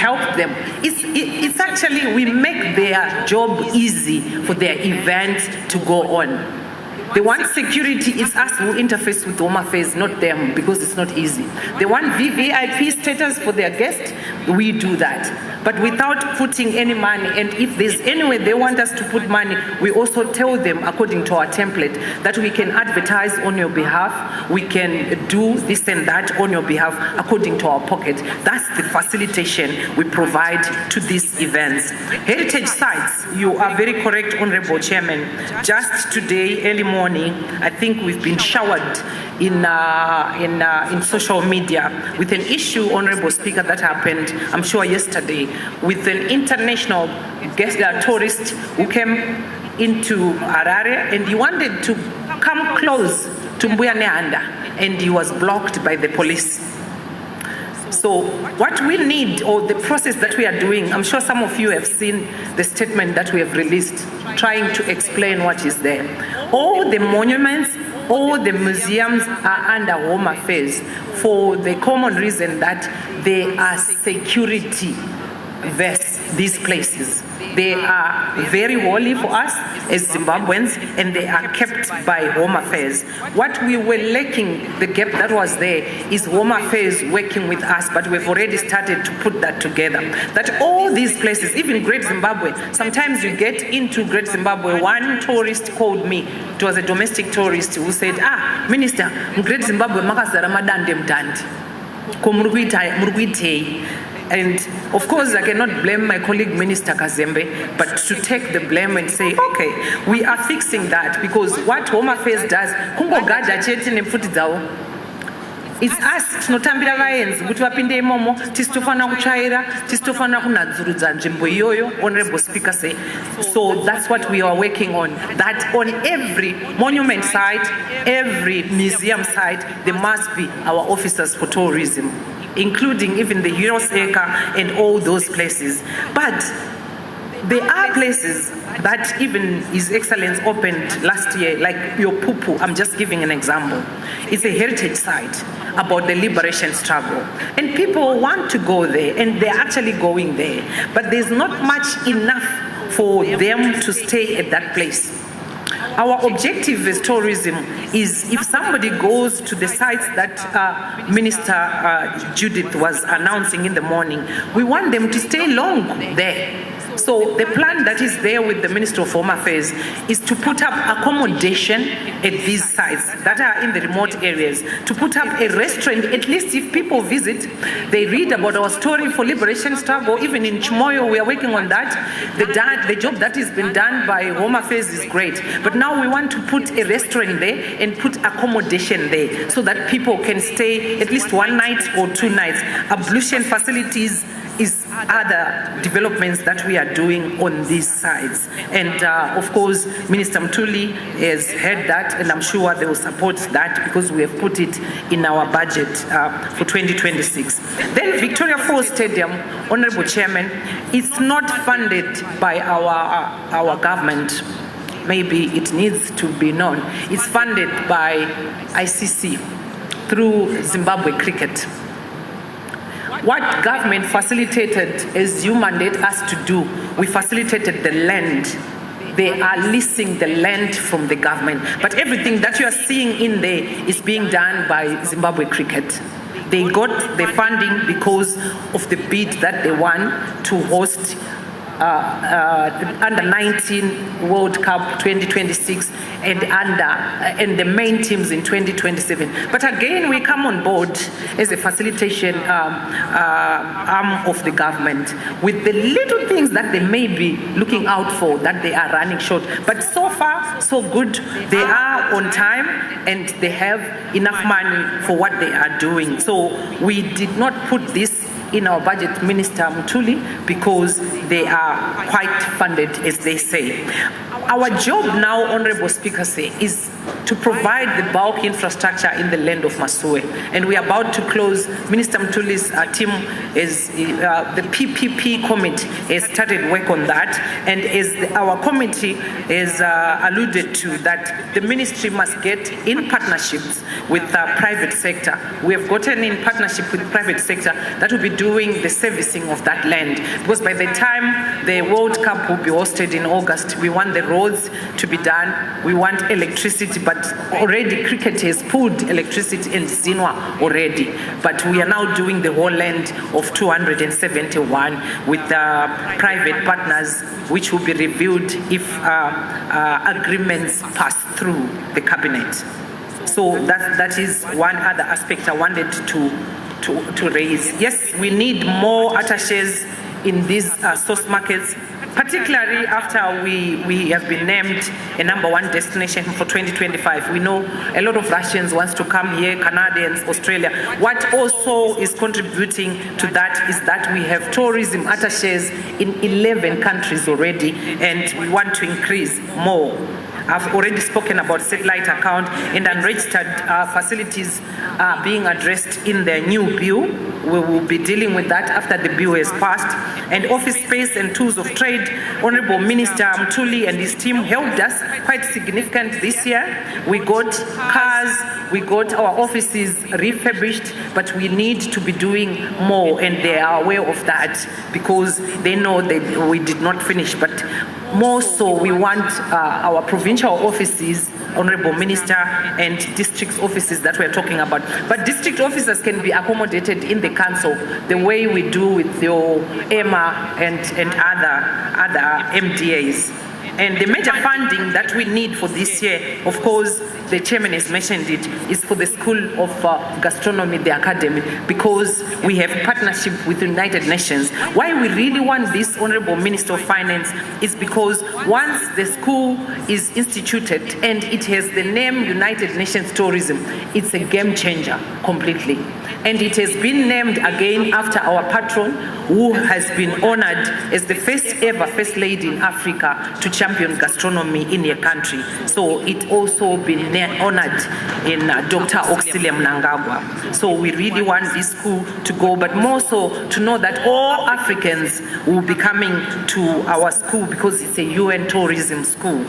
help them. It's actually, we make their job easy for their event to go on. They want security, it's us who interface with Home Affairs, not them, because it's not easy. They want VVIP status for their guests, we do that. But without putting any money, and if there's any way they want us to put money, we also tell them, according to our template, that we can advertise on your behalf, we can do this and that on your behalf, according to our pocket. That's the facilitation we provide to these events. Heritage sites, you are very correct, Honorable Chairman. Just today, early morning, I think we've been showered in social media with an issue, Honorable Speaker, that happened, I'm sure yesterday, with an international guest tourist who came into Harare, and he wanted to come close to Mbuyane, and he was blocked by the police. So what we need, or the process that we are doing, I'm sure some of you have seen the statement that we have released, trying to explain what is there. All the monuments, all the museums are under Home Affairs for the common reason that they are security vests, these places. They are very holy for us as Zimbabweans, and they are kept by Home Affairs. What we were lacking, the gap that was there, is Home Affairs working with us, but we've already started to put that together. That all these places, even Great Zimbabwe, sometimes you get into Great Zimbabwe, one tourist called me, it was a domestic tourist who said, Minister, Great Zimbabwe, makazara madande mtandi. And of course, I cannot blame my colleague Minister Kazembe, but to take the blame and say, okay, we are fixing that, because what Home Affairs does, it's us, tinotambira vaenzi kuti vapinde imomo, tisitofana kutsvaira, tisitofana kunadzurudza nzvimbo iyoyo, Honorable Speaker say. So that's what we are working on, that on every monument site, every museum site, there must be our officers for tourism, including even the Heroes Acre and all those places. But there are places that even His Excellency opened last year, like your Pupu, I'm just giving an example. It's a heritage site about the liberation struggle. And people want to go there, and they're actually going there. But there's not much enough for them to stay at that place. Our objective as tourism is, if somebody goes to the sites that Minister Judith was announcing in the morning, we want them to stay long there. So the plan that is there with the Ministry of Home Affairs is to put up accommodation at these sites that are in the remote areas, to put up a restaurant. At least if people visit, they read about our story for liberation struggle. Even in Chimoyo, we are working on that. The job that has been done by Home Affairs is great. But now we want to put a restaurant there and put accommodation there so that people can stay at least one night or 2 nights. Ablution facilities is other developments that we are doing on these sides. And of course, Minister Mtuli has heard that, and I'm sure they will support that because we have put it in our budget for 2026. Then Victoria Falls Stadium, Honorable Chairman, it's not funded by our government. Maybe it needs to be known. It's funded by ICC through Zimbabwe Cricket. What government facilitated, as you mandate us to do, we facilitated the land. They are leasing the land from the government. But everything that you are seeing in there is being done by Zimbabwe Cricket. They got the funding because of the bid that they won to host under 19 World Cup 2026 and the main teams in 2027. But again, we come on board as a facilitation arm of the government with the little things that they may be looking out for that they are running short. But so far, so good. They are on time and they have enough money for what they are doing. So we did not put this in our budget, Minister Mtuli, because they are quite funded, as they say. Our job now, Honorable Speaker, is to provide the bulk infrastructure in the land of Masue. And we are about to close. Minister Mtuli's team is, the PPP committee has started work on that. And as our committee has alluded to, that the ministry must get in partnerships with the private sector. We have gotten in partnership with private sector that will be doing the servicing of that land. Because by the time the World Cup will be hosted in August, we want the roads to be done. We want electricity, but already cricket has pulled electricity in Zinwa already. But we are now doing the whole land of 271 with private partners, which will be reviewed if agreements pass through the cabinet. So that is one other aspect I wanted to raise. Yes, we need more attaches in these source markets, particularly after we have been named a #1 destination for 2025. We know a lot of Russians want to come here, Canadians, Australia. What also is contributing to that is that we have tourism attaches in 11 countries already, and we want to increase more. I've already spoken about satellite account and unregistered facilities being addressed in the new bill. We will be dealing with that after the bill has passed. And office space and tools of trade, Honorable Minister Mtuli and his team helped us quite significant this year. We got cars, we got our offices refurbished, but we need to be doing more, and they are aware of that because they know that we did not finish. But more so, we want our provincial offices, Honorable Minister, and district offices that we're talking about. But district officers can be accommodated in the council the way we do with your EMA and other MDAs. And the major funding that we need for this year, of course, the chairman has mentioned it, is for the School of Gastronomy, the Academy, because we have partnership with the United Nations. Why we really want this, Honorable Minister of Finance, is because once the school is instituted and it has the name United Nations Tourism, it's a game changer completely. And it has been named again after our patron, who has been honored as the first ever First Lady in Africa to champion gastronomy in a country. So it also been honored in Dr. Auxilium Mnangagwa. So we really want this school to go, but more so to know that all Africans will be coming to our school because it's a UN tourism school.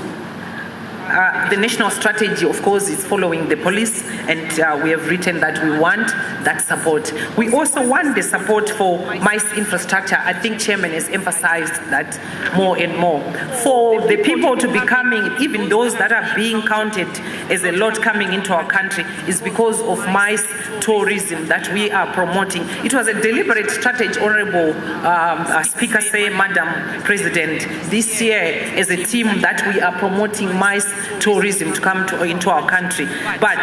The national strategy, of course, is following the police, and we have written that we want that support. We also want the support for MICE infrastructure. I think Chairman has emphasized that more and more. For the people to be coming, even those that are being counted as a lot coming into our country, is because of MICE tourism that we are promoting. It was a deliberate strategy, Honorable Speaker say, Madam President, this year as a team that we are promoting MICE tourism to come into our country. But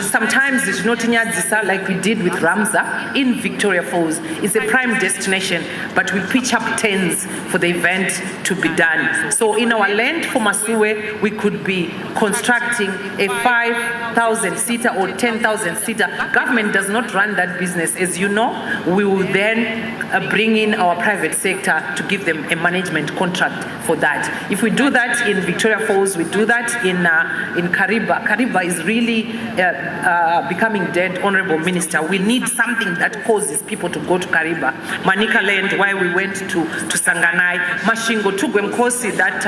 sometimes it's not in Yadzisa like we did with Ramza in Victoria Falls. It's a prime destination, but we pitch up tents for the event to be done. So in our land for Masue, we could be constructing a 5,000-seater or 10,000-seater. Government does not run that business. As you know, we will then bring in our private sector to give them a management contract for that. If we do that in Victoria Falls, we do that in Kariba. Kariba is really becoming dead, Honorable Minister. We need something that causes people to go to Kariba. Manika Land, why we went to Sanganai. Mashingo, Tugwe Mkosi, that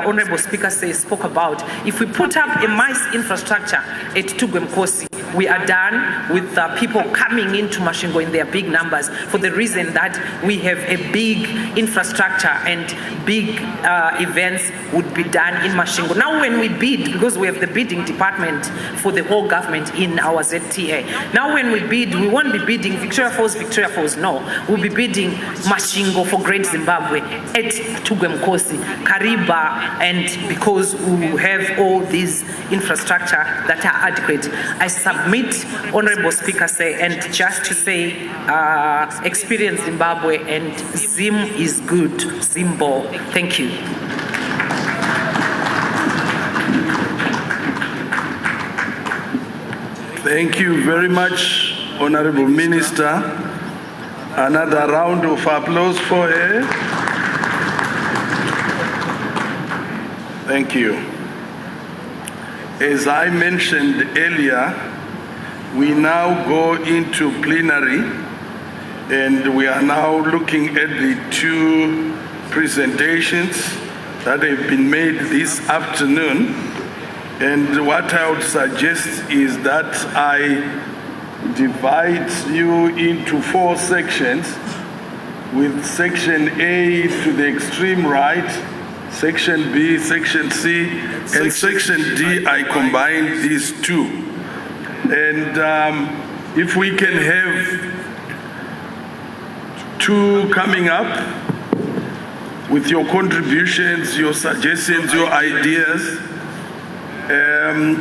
Honorable Speaker spoke about. If we put up a MICE infrastructure at Tugwe Mkosi, we are done with people coming into Mashingo in their big numbers for the reason that we have a big infrastructure and big events would be done in Mashingo. Now when we bid, because we have the bidding department for the whole government in our ZTA, now when we bid, we won't be bidding Victoria Falls, no. We'll be bidding Mashingo for Great Zimbabwe at Tugwe Mkosi, Kariba, and because we have all these infrastructure that are adequate. I submit, Honorable Speaker, and just to say, experience Zimbabwe and Zim is good, Zimbo. Thank you. Thank you very much, Honorable Minister. Another round of applause for her. Thank you. As I mentioned earlier, we now go into plenary, and we are now looking at the two presentations that have been made this afternoon. And what I would suggest is that I divide you into 4 sections, with section A to the extreme right, section B, section C, and section D. I combine these two. And if we can have 2 coming up with your contributions, your suggestions, your ideas.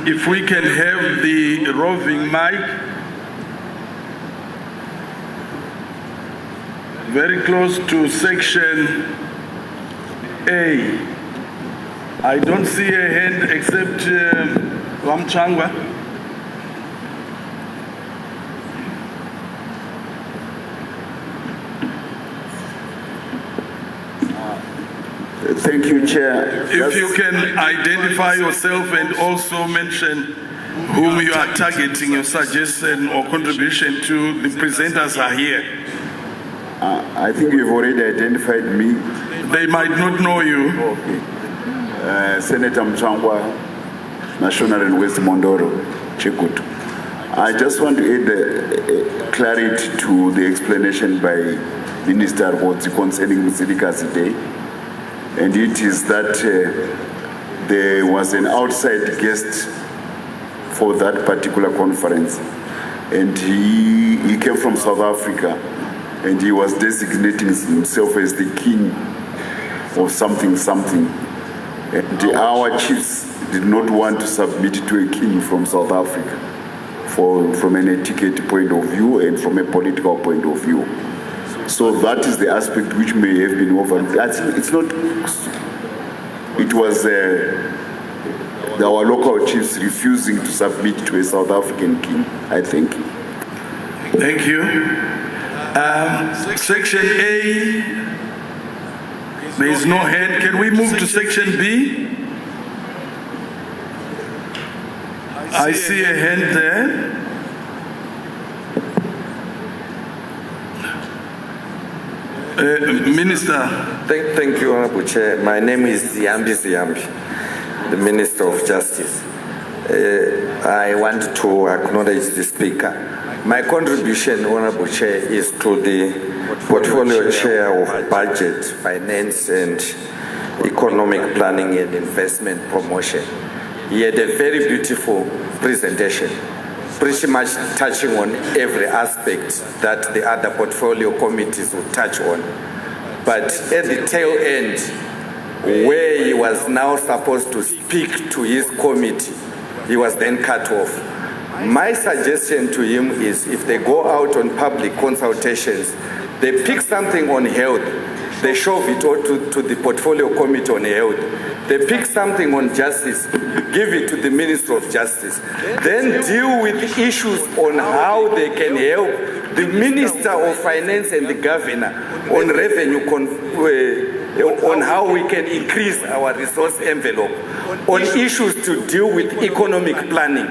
If we can have the roving mic very close to section A. I don't see a hand except Ramchangwa. Thank you, Chair. If you can identify yourself and also mention whom you are targeting your suggestion or contribution to, the presenters are here. I think you've already identified me. They might not know you. Okay. Senator Mchangwa, National and West Mondoro, Chikutu. I just want to add clarity to the explanation by Minister Rhodzi concerning Msidikazi Day. And it is that there was an outside guest for that particular conference. And he came from South Africa, and he was designating himself as the king of something. And our chiefs did not want to submit to a king from South Africa from an etiquette point of view and from a political point of view. So that is the aspect which may have been overlooked. It's not. It was our local chiefs refusing to submit to a South African king, I think. Thank you. Section A, there is no hand. Can we move to section B? I see a hand there. Minister. Thank you, Honorable Chair. My name is Ziambi, the Minister of Justice. I want to acknowledge the Speaker. My contribution, Honorable Chair, is to the Portfolio Chair of Budget, Finance and Economic Planning and Investment Promotion. He had a very beautiful presentation, pretty much touching on every aspect that the other portfolio committees would touch on. But at the tail end, where he was now supposed to speak to his committee, he was then cut off. My suggestion to him is, if they go out on public consultations, they pick something on health, they shove it all to the portfolio committee on health. They pick something on justice, give it to the Minister of Justice. Then deal with issues on how they can help the Minister of Finance and the Governor on revenue, on how we can increase our resource envelope, on issues to deal with economic planning.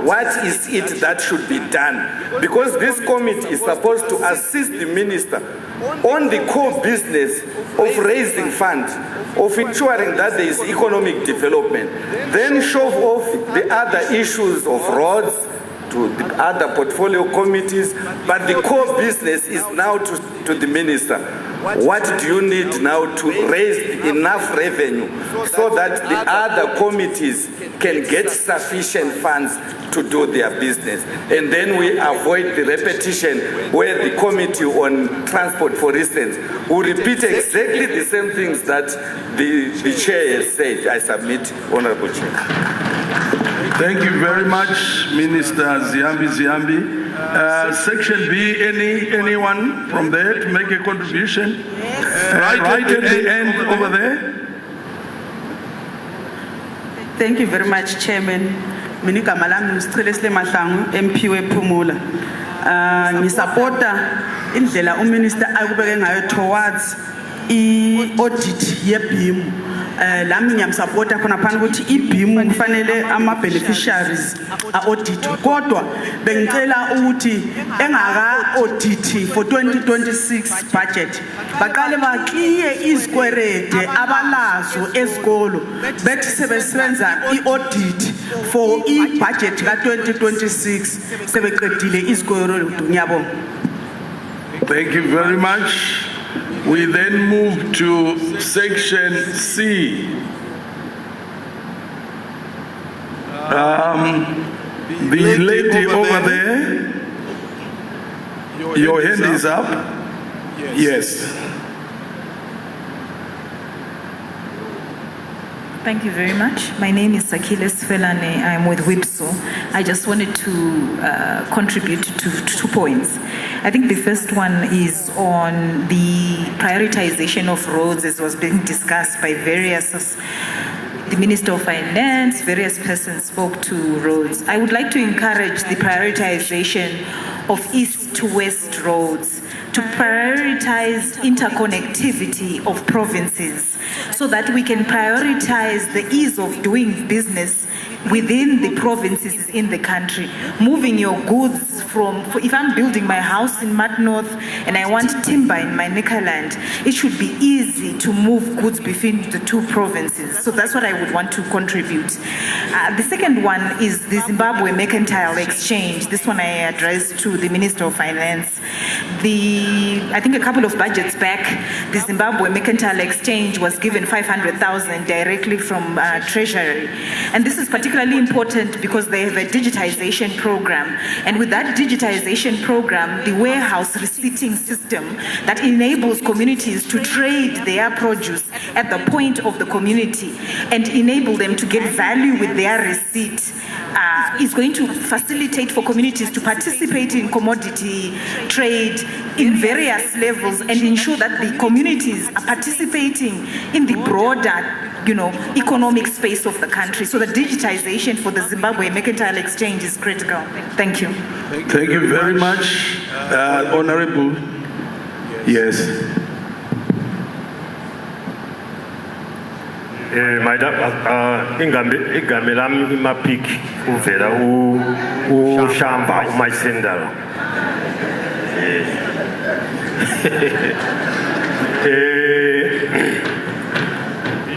What is it that should be done? Because this committee is supposed to assist the minister on the core business of raising funds, of ensuring that there is economic development, then shove off the other issues of roads to the other portfolio committees, but the core business is now to the minister. What do you need now to raise enough revenue so that the other committees can get sufficient funds to do their business? And then we avoid the repetition where the committee on transport, for instance, will repeat exactly the same things that the chair has said. I submit, Honorable Chair. Thank you very much, Minister Ziambi. Section B, anyone from there to make a contribution? Right at the end over there. Thank you very much, Chairman. Minika Malam Strelesle Mahlangu, MP Pumula. Nisapota indlela uMinister akubeke ngayo towards i-audit yeBIM lami ngiyamsupporta khona phana ukuthi ibhimu kufanele ama-beneficiaries a-audit kodwa bengicela ukuthi engaka-audit for 2026 budget baqale bakliye izikwerede abalazo ezikolo bethi sebesenza i-audit for i-budget ka-2026 sebeqedile izikwerede. Ngiyabonga. Thank you very much. We then move to section C. The lady over there, your hand is up. Yes. Thank you very much. My name is Sakiles Felane. I'm with WIPSO. I just wanted to contribute to 2 points. I think the first one is on the prioritization of roads, as was being discussed by the Minister of Finance, various persons spoke to roads. I would like to encourage the prioritization of east to west roads, to prioritize interconnectivity of provinces so that we can prioritize the ease of doing business within the provinces in the country. Moving your goods if I'm building my house in Mad North and I want timber in my Nikaland, it should be easy to move goods between the 2 provinces. So that's what I would want to contribute. The second one is the Zimbabwe Mercantile Exchange. This one I addressed to the Minister of Finance. I think a couple of budgets back, the Zimbabwe Mercantile Exchange was given 500,000 directly from Treasury. And this is particularly important because they have a digitization program. And with that digitization program, the warehouse receipting system that enables communities to trade their produce at the point of the community and enable them to get value with their receipt is going to facilitate for communities to participate in commodity trade in various levels and ensure that the communities are participating in the broader economic space of the country. So the digitization for the Zimbabwe Mercantile Exchange is critical. Thank you. Thank you very much, Honorable. Yes. Madam, igame lami imapiki uvela ushamba umayisendala.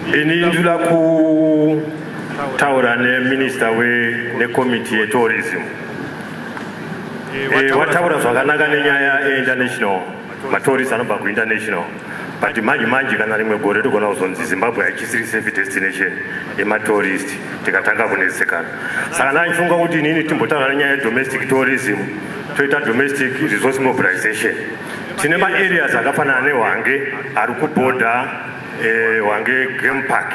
Inindula ku taura ne minister ne committee tourism. Wataura zvakanaka nenyaya international matourist anobva ku international. But manje kana rimwe gore togona kuzonzi Zimbabwe hachisiri safe destination yematourist tikatanga kunesekana. Saka ndaifunga kuti inini timbotaura nenyaya domestic tourism toita domestic resource mobilization. Tine ma-areas akafanana neHwange ari kuborder Hwange game park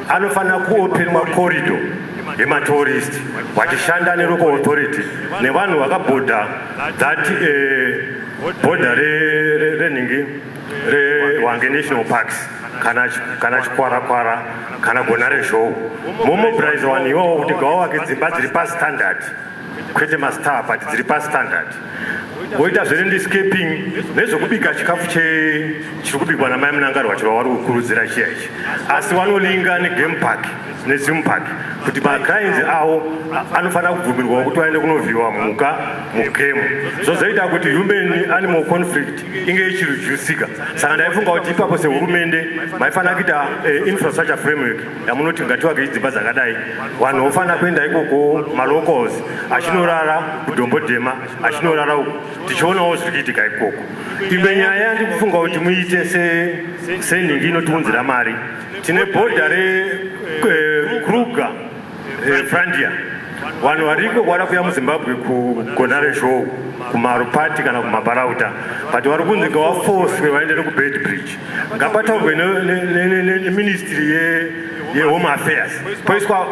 anofanira kuopenwa corridor yematourist vachishanda nelocal authority nevanhu vakabhodha that border renhingi reHwange national parks kana chikwara kana gona rezhou momobilize vanhu ivovo kuti ngavavake dzimba dziri pastandard kwete mastar but dziri pastandard voita zvelandscaping nezvokubika chikafu chiri kubikwa namai munangarwa chiva vari kukurudzira chiya ichi asi vanolinga negame park nezim park kuti maclines avo anofanira kubvumirwawo kuti vaende kunovhiyiwa mhuka mugemu zvozoita kuti human animal conflict inge ichireducika. Saka ndaifunga kuti ipapo sehurumende maifanira kuita infrastructure framework yamunoti ngativake dzimba dzakadai vanhu vofanira kuenda ikoko malocals achinorara kudombo dema achinorara tichionawo zviri kuitika ikoko. Imwe nyaya yandikufunga kuti muite senhingi inotiunzira mari tine bhodha rekruger frontier vanhu variko vara kuya muZimbabwe kugona rezhou kumarupati kana kumabarauta but vari kunzi ngavaforcwe vaendere kubed bridge ngapataurwe neministry yehome affairs poiswa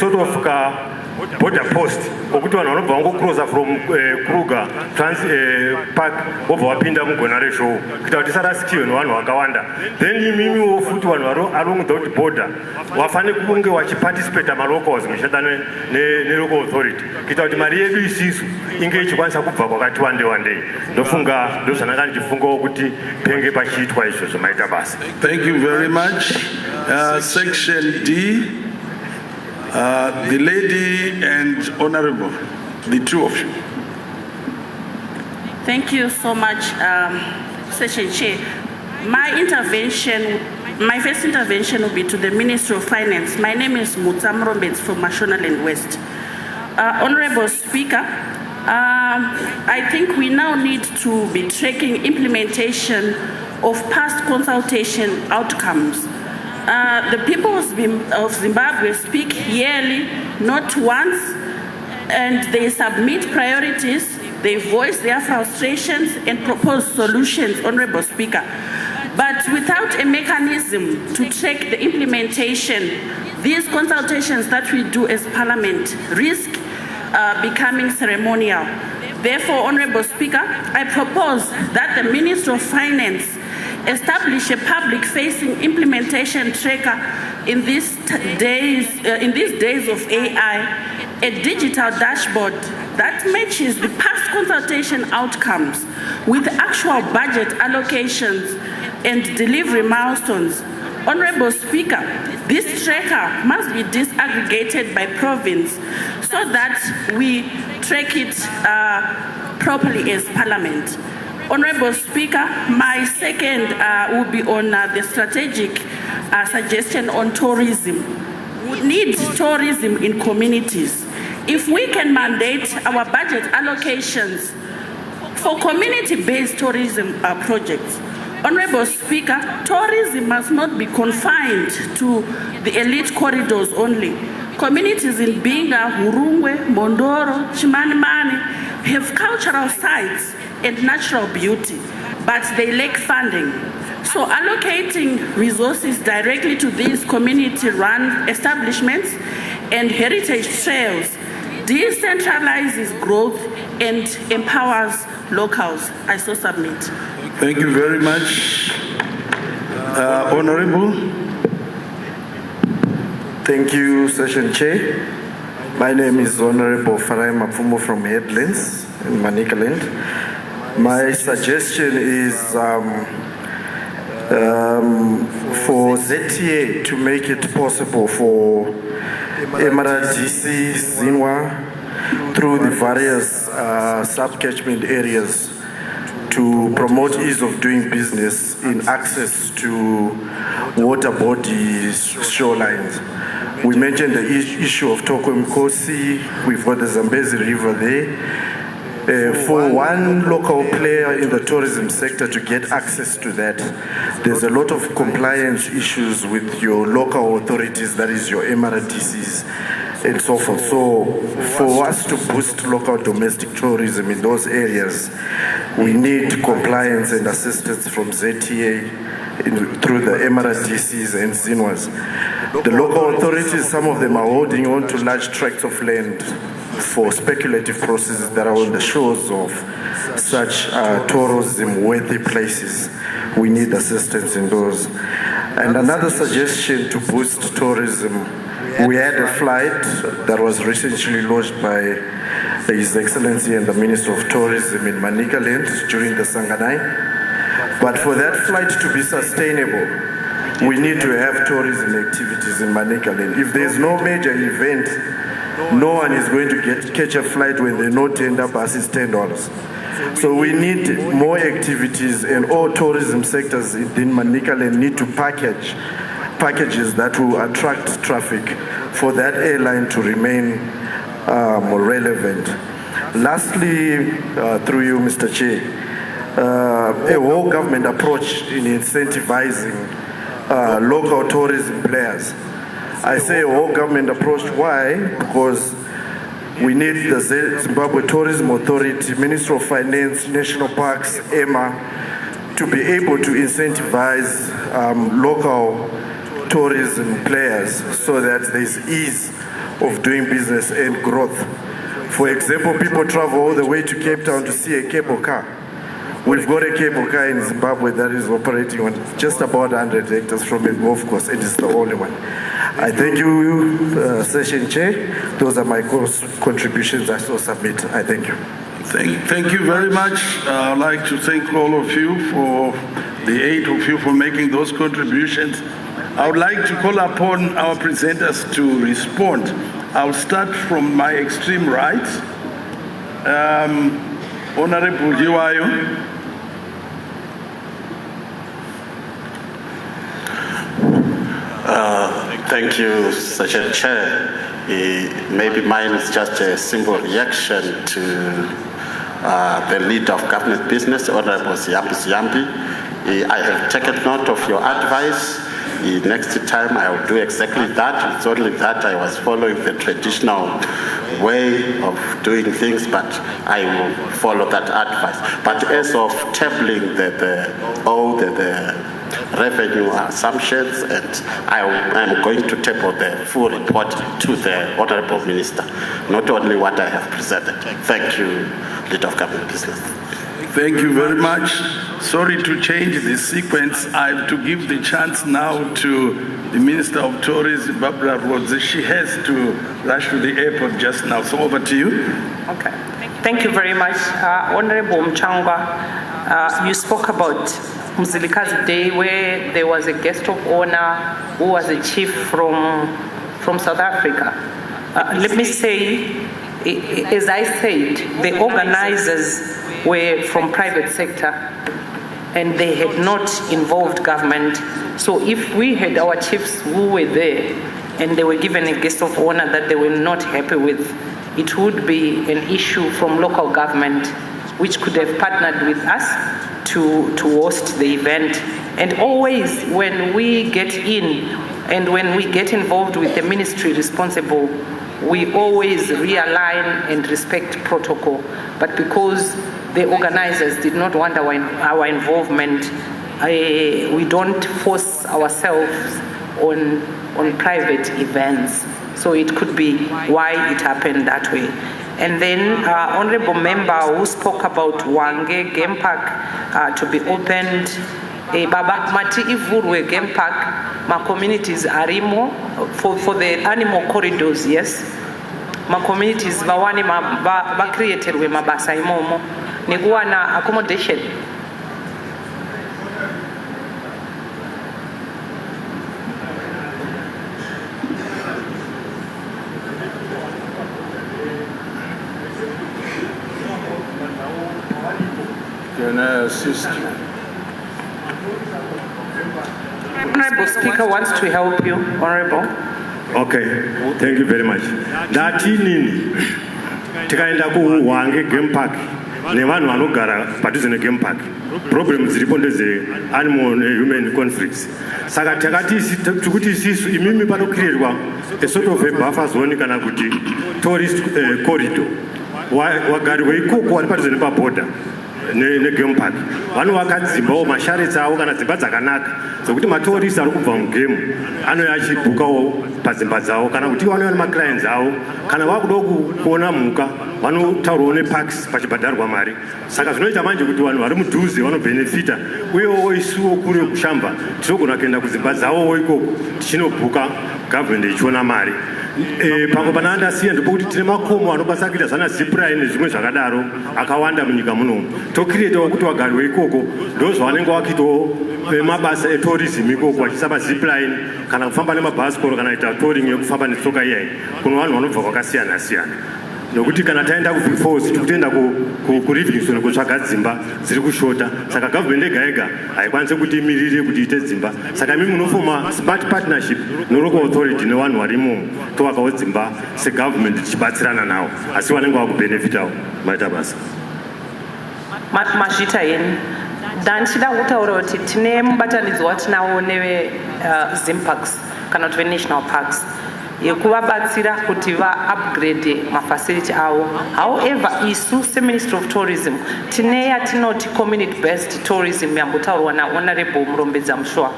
sort of border post okuti vanhu vanobva vangocrossa from Kruger park vobva vapinda mugonare show kuita kuti tisarasikiwe nevanhu vakawanda. Then imimiwo futi vanhu vari along the border vafanire kunge vachiparticipata malocals muchishanda nelocal authority kuita kuti mari yedu isisu inge ichikwanisa kubva kwakati wandei. Ndofunga ndozvananga ndichifungawo kuti penge pachiitwa izvozvo maita basa. Thank you very much. Section D, the lady and honorable, the two of you. Thank you so much, Session Chair. My first intervention will be to the Minister of Finance. My name is Mutsam Rombets from Mashonaland West. Honorable Speaker, I think we now need to be tracking implementation of past consultation outcomes. The people of Zimbabwe speak yearly, not once, and they submit priorities, they voice their frustrations and propose solutions, Honorable Speaker. But without a mechanism to track the implementation, these consultations that we do as Parliament risk becoming ceremonial. Therefore, Honorable Speaker, I propose that the Minister of Finance establish a public-facing implementation tracker in these days of AI, a digital dashboard that matches the past consultation outcomes with actual budget allocations and delivery milestones. Honorable Speaker, this tracker must be disaggregated by province so that we track it properly as Parliament. Honorable Speaker, my second will be on the strategic suggestion on tourism. We need tourism in communities. If we can mandate our budget allocations for community-based tourism projects, Honorable Speaker, tourism must not be confined to the elite corridors only. Communities in Binga, Hurungwe, Mondoro, Chimanimani have cultural sites and natural beauty, but they lack funding. So allocating resources directly to these community-run establishments and heritage trails decentralizes growth and empowers locals. I so submit. Thank you very much. Honorable. Thank you, Session Chair. My name is Honorable Farai Mapfumo from Headlands in Manicaland. My suggestion is for ZTA to make it possible for MRDC, Zinwa, through the various sub-catchment areas to promote ease of doing business in access to water bodies, shorelines. We mentioned the issue of Tokwemkosi, we've got the Zambezi River there. For one local player in the tourism sector to get access to that, there's a lot of compliance issues with your local authorities, that is your MRDCs and so forth. So for us to boost local domestic tourism in those areas, we need compliance and assistance from ZTA through the MRDCs and ZINWAs. The local authorities, some of them are holding on to large tracts of land for speculative processes that are on the shores of such tourism-worthy places. We need assistance in those. And another suggestion to boost tourism, we had a flight that was recently launched by His Excellency and the Minister of Tourism in Manicaland during the Sanganai. But for that flight to be sustainable, we need to have tourism activities in Manicaland. If there's no major event, no one is going to catch a flight when they know tender bus is $10. So we need more activities, and all tourism sectors in Manicaland need to packages that will attract traffic for that airline to remain more relevant. Lastly, through you, Mr. Chair, a whole government approach in incentivizing local tourism players. I say a whole government approach. Why? Because we need the Zimbabwe Tourism Authority, Ministry of Finance, National Parks, EMA, to be able to incentivize local tourism players so that there's ease of doing business and growth. For example, people travel all the way to Cape Town to see a cable car. We've got a cable car in Zimbabwe that is operating on just about 100 hectares from a golf course. It is the only one. I thank you, Session Chair. Those are my contributions I shall submit. I thank you. Thank you very much. I'd like to thank all of you for the 8 of you for making those contributions. I would like to call upon our presenters to respond. I'll start from my extreme right. Honorable Hiwayo. Thank you, Session Chair. Maybe mine is just a simple reaction to the leader of government business, Honorable Ziyambi. I have taken note of your advice. Next time I will do exactly that. It's only that I was following the traditional way of doing things, but I will follow that advice. But as of tabling the revenue assumptions, and I'm going to table the full report to the Honorable Minister, not only what I have presented. Thank you, Leader of Government Business. Thank you very much. Sorry to change the sequence. I have to give the chance now to the Minister of Tourism, Barbara Rhodes. She has to rush to the airport just now. So over to you. Okay. Thank you very much. Honorable Mchangwa, you spoke about Mzilikazi Day, where there was a guest of honor who was a chief from South Africa. Let me say, as I said, the organizers were from private sector and they had not involved government. So if we had our chiefs who were there and they were given a guest of honor that they were not happy with, it would be an issue from local government which could have partnered with us to host the event. And always when we get in and when we get involved with the ministry responsible, we always realign and respect protocol. But because the organizers did not want our involvement, we don't force ourselves on private events. So it could be why it happened that way. And then honorable member who spoke about Wange Game Park to be opened, Baba Mati Ivurwe Game Park, my communities arimo for the animal corridors, yes. My communities bawani ba created we mabasa imomo nikuwa na accommodation. Can I assist you? Honorable Speaker wants to help you, Honorable. Okay, thank you very much. That nini tikaenda ku Wange Game Park nevanhu vanogara padhuze negame park, problems dziripo ndeze animal human conflicts. Saka takati kuti isisu imimi panocreatwa a sort of a buffer zone kana kuti tourist corridor. Wagari weikoko vari padhuze nepaborder negame park vanovaka dzimbawo masharets avo kana dzimba dzakanaka dzokuti matourist ari kubva mugame anouya achibhukawo padzimba dzavo, kana kuti vanouya nemaclients avo, kana vakuda kuona mhuka vanotaurawo neparks pachibhadharwa mari. Saka zvinoita manje kuti vanhu vari mudhuze vanobhenefita, uyewo isuwo kure kushamba tinogona kuenda kudzimba dzavowo ikoko tichinobhuka government ichiona mari. Pango panaandasiya ndopokuti tine makomo anokwanisa kuita zvana zipline nezvimwe zvakadaro akawanda munyika munomu. Tokiretawo kuti wagari weikoko ndozvavanenge vakuitawo mabasa etourism ikoko vachiisa mazipline kana kufamba nemabhasikoro kana ita touring yekufamba netsoka iyayi kuno vanhu vanobva kwakasiyana siyana. Nokuti kana taenda kubig falls tikutoenda kurivingstone kutsvaga dzimba dziri kushota, saka government yega yega haikwanisi kuti imirire kuti ite dzimba. Saka imi munofoma smart partnership nelocal authority nevanhu varimo tovakawo dzimba segovernment tichibatsirana navo, asi vanenge vakubhenefitawo maita basa. Mazvita yeni ndandichida kutaura kuti tine mubatanidzwa watinawo newe Zimparks kana kuti national parks. yekuvabatsira kuti va-upgrade mafacility avo. However, isu seministry of tourism tine yatinoti community based tourism yambotaurwa nahonorable Murombedza Mushwa,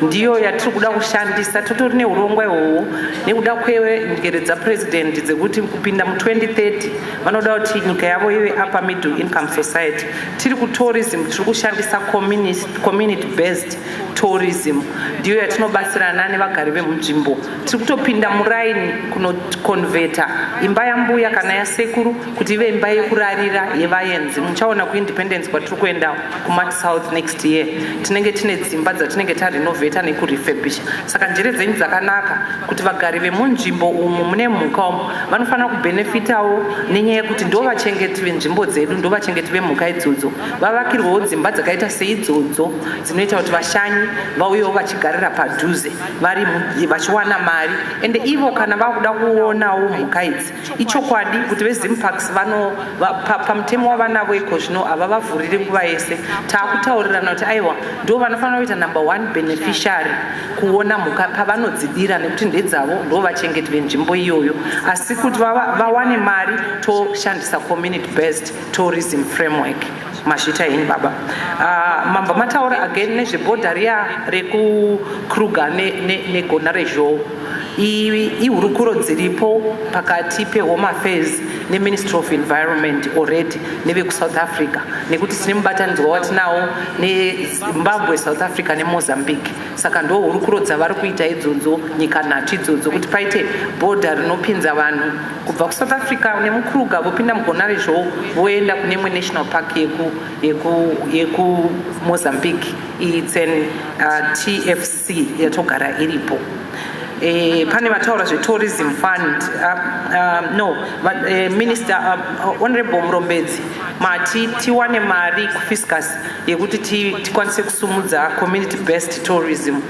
ndiyo yatiri kuda kushandisa. Totori neurongwa ihwohwo nekuda kwenjere dzapresident dzekuti kupinda mu2030 vanoda kuti nyika yavo ive upper middle income society. Tiri kutourism tiri kushandisa community based tourism, ndiyo yatinobatsirana nevagari vemunzvimbo. Tiri kutopinda muraini kunokonvheta imba yambuya kana yasekuru kuti ive imba yekurarira yevaenzi. Muchaona kuindependence kwatiri kuenda kumat south next year, tinenge tine dzimba dzatinenge tarenovheta nekurefabisha. Saka njere dzenyu dzakanaka kuti vagari vemunzvimbo umu mune mhuka umu vanofanira kubenefitawo nenyaya yekuti ndo vachengeti venzvimbo dzedu, ndo vachengeti vemhuka idzodzo. Vavakirwewo dzimba dzakaita seidzodzo dzinoita kuti vashanyi vauyewo vachigarira padhuze vari vachiwana mari. Ende ivo kana vakuda kuonawo mhuka idzi, ichokwadi kuti vezimparks pamutemo wavanavo iko zvino havavavhuriri nguva yese. Taakutaurirana kuti aiwa ndo vanofanira kuita number 1 beneficiary kuona mhuka pavanodzidira nekuti ndedzavo ndo vachengeti venzvimbo iyoyo. Asi kuti vawane mari toshandisa community based tourism framework. Mashita ini baba. Mamba mataura again nezvebhodha riya rekukruger negona rezhou. Ihurukuro dziripo pakati pehome affairs neministry of environment already nevekusouth africa, nekuti tine mubatanidzwa watinawo nezimbabwe, south africa nemozambique. Saka ndo hurukuro dzavari kuita idzodzo nyika nhatu idzodzo kuti paite bhodha rinopinza vanhu kubva kusouth africa nemukruger vopinda mugona rezhou voenda kunemwe national park yekumozambique. It's an TFC yatogara iripo. Pane vataura zvetourism fund. Minister Honorable Murombedzi mati tiwane mari kufiscus yekuti tikwanise kusumudza community based tourism.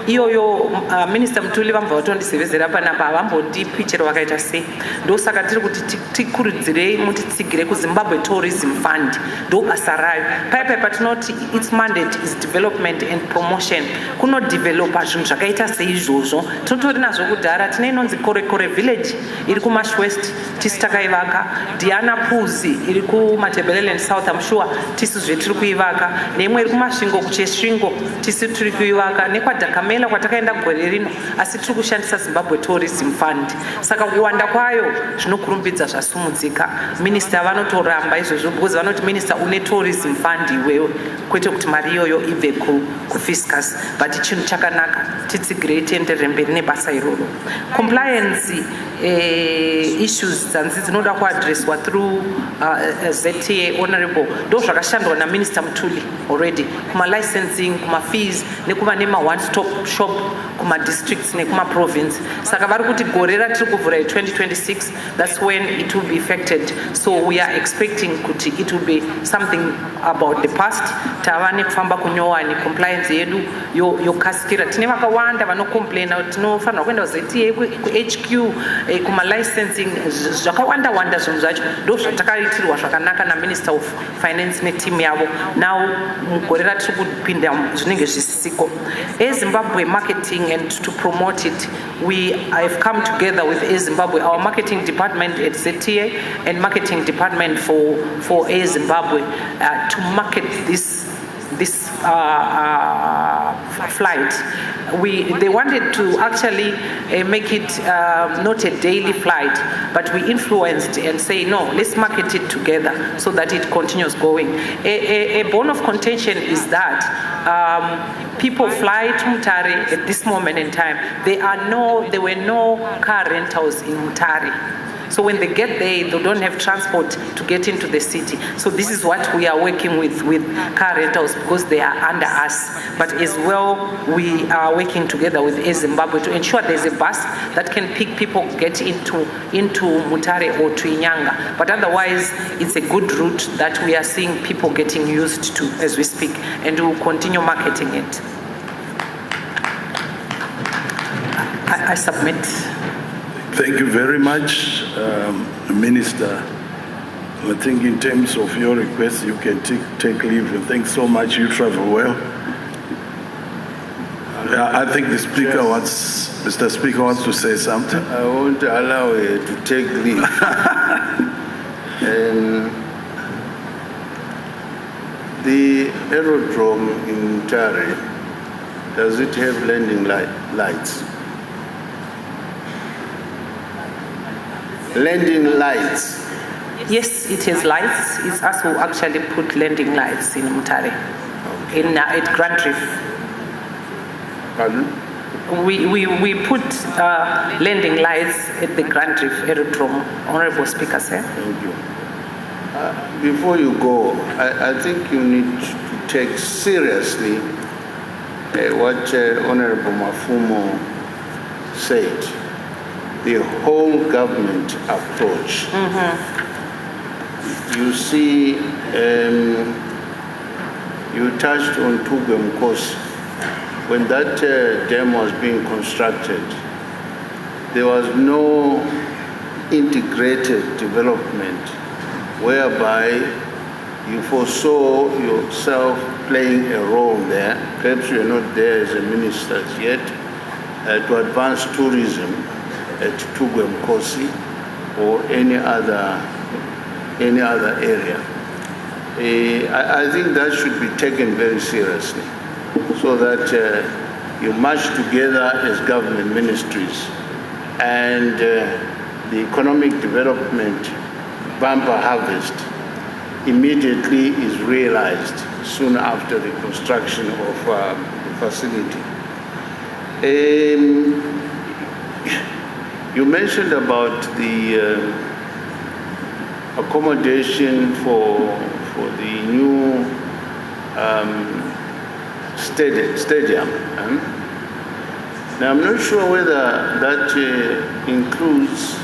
Iyoyo Minister Mutuli vambva vatondisevezera panapa havambondipi chero vakaita sei. Ndosaka tiri kuti tikurudzirei mutitsigire kuZimbabwe Tourism Fund, ndo basa rayo. Paipai patinoti its mandate is development and promotion, kunodevelopa zvinhu zvakaita seizvozvo. Totori nazvo kudhara tine inonzi Korekore village iri kuMash West tisi takaivaka, Diana Puzi iri kuMatebeleland South I'm sure tisi zvetiri kuivaka, neimwe iri kuMasvingo kuChesvingo tisi tiri kuivaka, nekwaDhakamela kwatakaenda gore rino, asi tiri kushandisa Zimbabwe Tourism Fund. Saka kuwanda kwayo zvinokurumbidza zvasumudzika. Minister vanotoramba izvozvo because vanoti minister une tourism fund iwewe, kwete kuti mari iyoyo ibve kufiscus, but chinhu chakanaka titsigirei tienderere mberi nebasa iroro. Compliance issues dzanzi dzinoda kuadresswa through ZTA honorable ndo zvakashandwa naMinister Mutuli already kuma-licensing, kuma-fees nekuva nema-one stop shop kuma-districts nekuma-province. Saka vari kuti gore ratiri kuvhura 2026, that's when it will be effected. So we are expecting kuti it will be something about the past. Tava nekufamba kunyowani compliance yedu yokasikira. Tine vakawanda vanocomplaina kuti tinofanirwa kuenda ZTA ku-HQ kuma-licensing zvakawanda zvinhu zvacho ndo zvatakaitirwa zvakanaka naMinister of Finance neteam yavo. Now mugore ratiri kupinda zvinenge zvisisiko. Zimbabwe marketing and to promote it, we have come together with Zimbabwe, our marketing department at ZTA and marketing department for Zimbabwe to market this flight. They wanted to actually make it not a daily flight, but we influenced and say no, let's market it together so that it continues going. A bone of contention is that people fly to Mutare at this moment in time. There were no car rentals in Mutare. So when they get there, they don't have transport to get into the city. So this is what we are working with car rentals because they are under us. But as well, we are working together with Zimbabwe to ensure there's a bus that can pick people, get into Mutare or to Inyanga. But otherwise, it's a good route that we are seeing people getting used to as we speak, and we will continue marketing it. I submit. Thank you very much, Minister. I think in terms of your request, you can take leave. And thanks so much. You travel well. I think the speaker Mr. Speaker wants to say something. I won't allow her to take leave. The aerodrome in Mutare, does it have landing lights? Landing lights. Yes, it has lights. It's us who actually put landing lights in Mutare, at Grand Reef. Pardon? We put landing lights at the Grand Reef Aerodrome, Honorable Speaker, sir. Thank you. Before you go, I think you need to take seriously what Honorable Mafumo said, the whole government approach. You see, you touched on Tugwe Mkosi. When that dam was being constructed, there was no integrated development whereby you foresaw yourself playing a role there. Perhaps you're not there as a minister yet, to advance tourism at Tugwe Mkosi or any other area. I think that should be taken very seriously, so that you march together as government ministries and the economic development bumper harvest immediately is realized soon after the construction of the facility. You mentioned about the accommodation for the new stadium. Now, I'm not sure whether that includes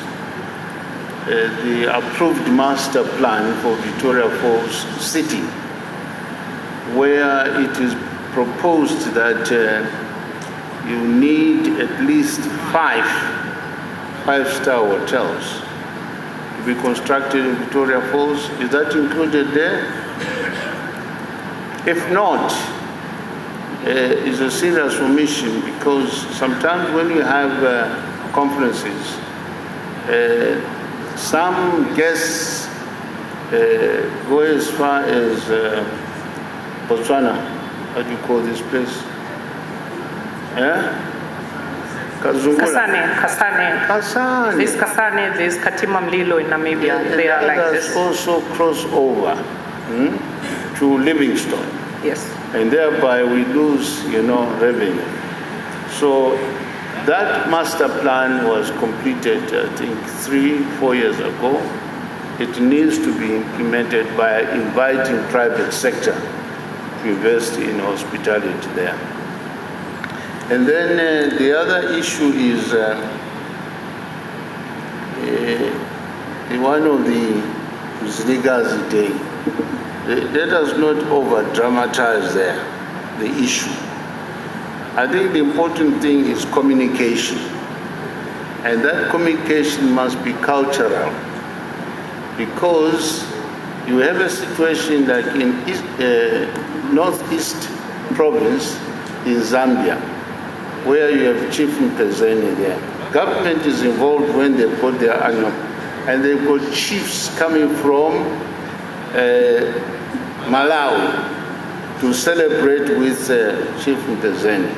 the approved master plan for Victoria Falls City, where it is proposed that you need at least five-star hotels to be constructed in Victoria Falls. Is that included there? If not, it's a serious omission, because sometimes when you have conferences, some guests go as far as Botswana. How do you call this place? Kasane. There's Kasane, there's Katima Mlilo in Namibia. They are like this. Also cross over to Livingstone. Yes. And thereby we lose, revenue. So that master plan was completed, I think, 3-4 years ago. It needs to be implemented by inviting private sector to invest in hospitality there. And then the other issue is one of the Zliga's Day. Let us not over-dramatize the issue. I think the important thing is communication. And that communication must be cultural. Because you have a situation like in Northeast Province in Zambia, where you have Chief Mpezeni there. Government is involved when they've got their annual, and they've got chiefs coming from Malawi to celebrate with Chief Mpezeni.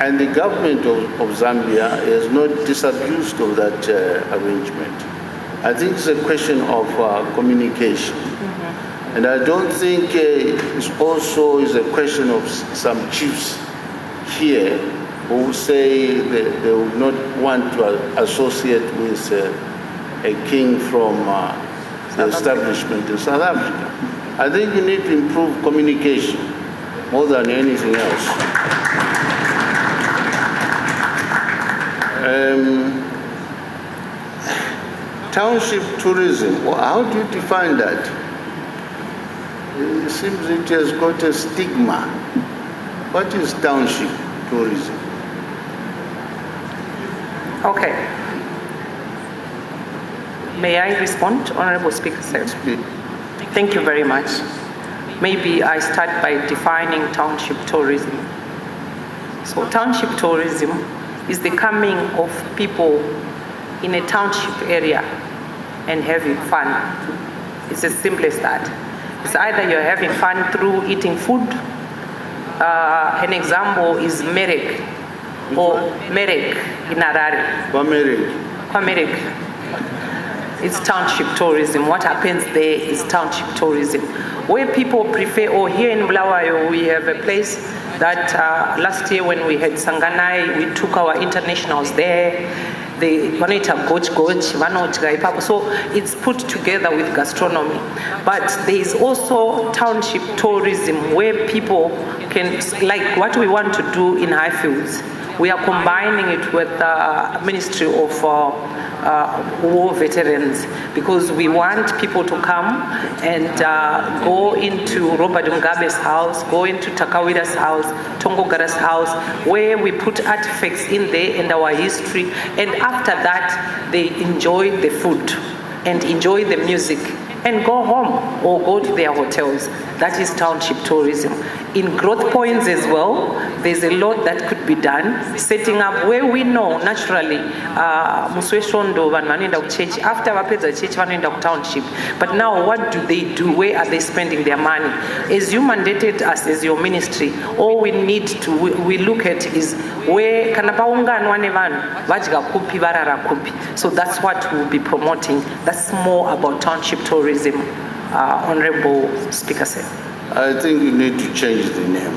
And the government of Zambia is not disabused of that arrangement. I think it's a question of communication. And I don't think it's also is a question of some chiefs here who say they would not want to associate with a king from the establishment in South Africa. I think you need to improve communication more than anything else. Township tourism, how do you define that? It seems it has got a stigma. What is township tourism? Okay. May I respond, Honorable Speaker, sir? Thank you very much. Maybe I start by defining township tourism. So township tourism is the coming of people in a township area and having fun. It's as simple as that. It's either you're having fun through eating food. An example is Merek or Merek in Harare. Merek. It's township tourism. What happens there is township tourism. Where people prefer, or here in Bulawayo, we have a place that last year when we had Sanganai, we took our internationals there. They vanoita goch vanodya ipapo. So it's put together with gastronomy. But there is also township tourism where people can, like what we want to do in Highfields. We are combining it with the Ministry of War Veterans, because we want people to come and go into Robert Mugabe's house, go into Takawira's house, Tongogara's house, where we put artifacts in there and our history, and after that they enjoy the food and enjoy the music and go home or go to their hotels. That is township tourism. In growth points as well, there's a lot that could be done, setting up where we know naturally, Musweshondo, Vanmanenda church, after Vapeza church, Vanenda township. But now what do they do? Where are they spending their money? As you mandated us as your ministry, all we need to, we look at is where Kanapaunga and Wanevan, Vajga Kupi, Varara Kupi. So that's what we'll be promoting. That's more about township tourism, Honorable Speaker said. I think you need to change the name.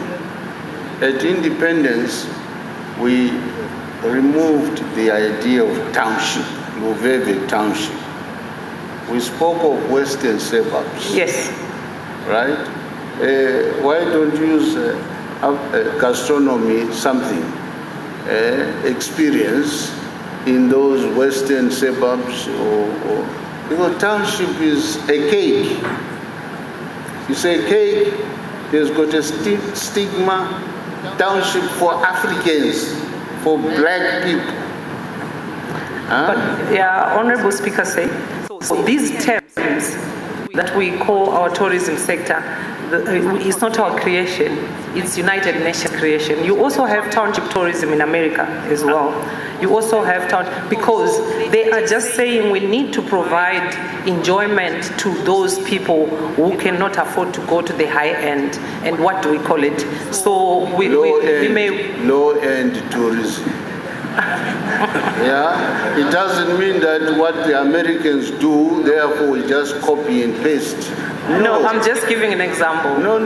At independence, we removed the idea of township, Luveve township. We spoke of western suburbs. Yes. Right? Why don't you use gastronomy, something, experience in those western suburbs, because township is a cake. You say cake, there's got a stigma. Township for Africans, for black people. Huh? But yeah, Honorable Speaker said, so these terms that we call our tourism sector, it's not our creation, it's United Nations creation. You also have township tourism in America as well. You also have because they are just saying we need to provide enjoyment to those people who cannot afford to go to the high end, and what do we call it? So we may low-end tourism. Yeah, it doesn't mean that what the Americans do, therefore we just copy and paste. No, I'm just giving an example. No.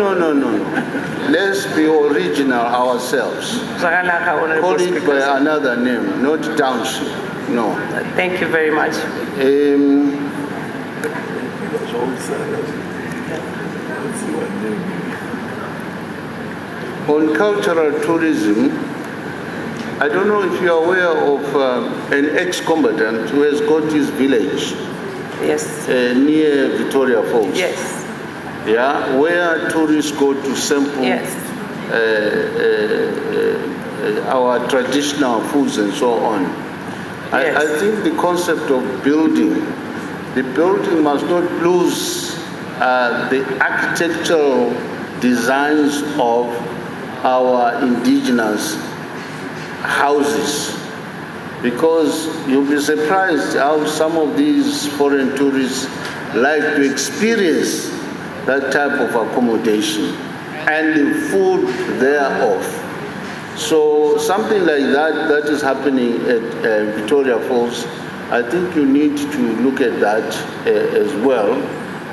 Let's be original ourselves. Call it by another name, not township. No. Thank you very much. On cultural tourism, I don't know if you're aware of an ex-combatant who has got his village. Yes. Near Victoria Falls. Yes. Yeah, where tourists go to sample our traditional foods and so on. Yes. I think the concept of the building must not lose the architectural designs of our indigenous houses, because you'll be surprised how some of these foreign tourists like to experience that type of accommodation and the food thereof. So something like that is happening at Victoria Falls. I think you need to look at that as well.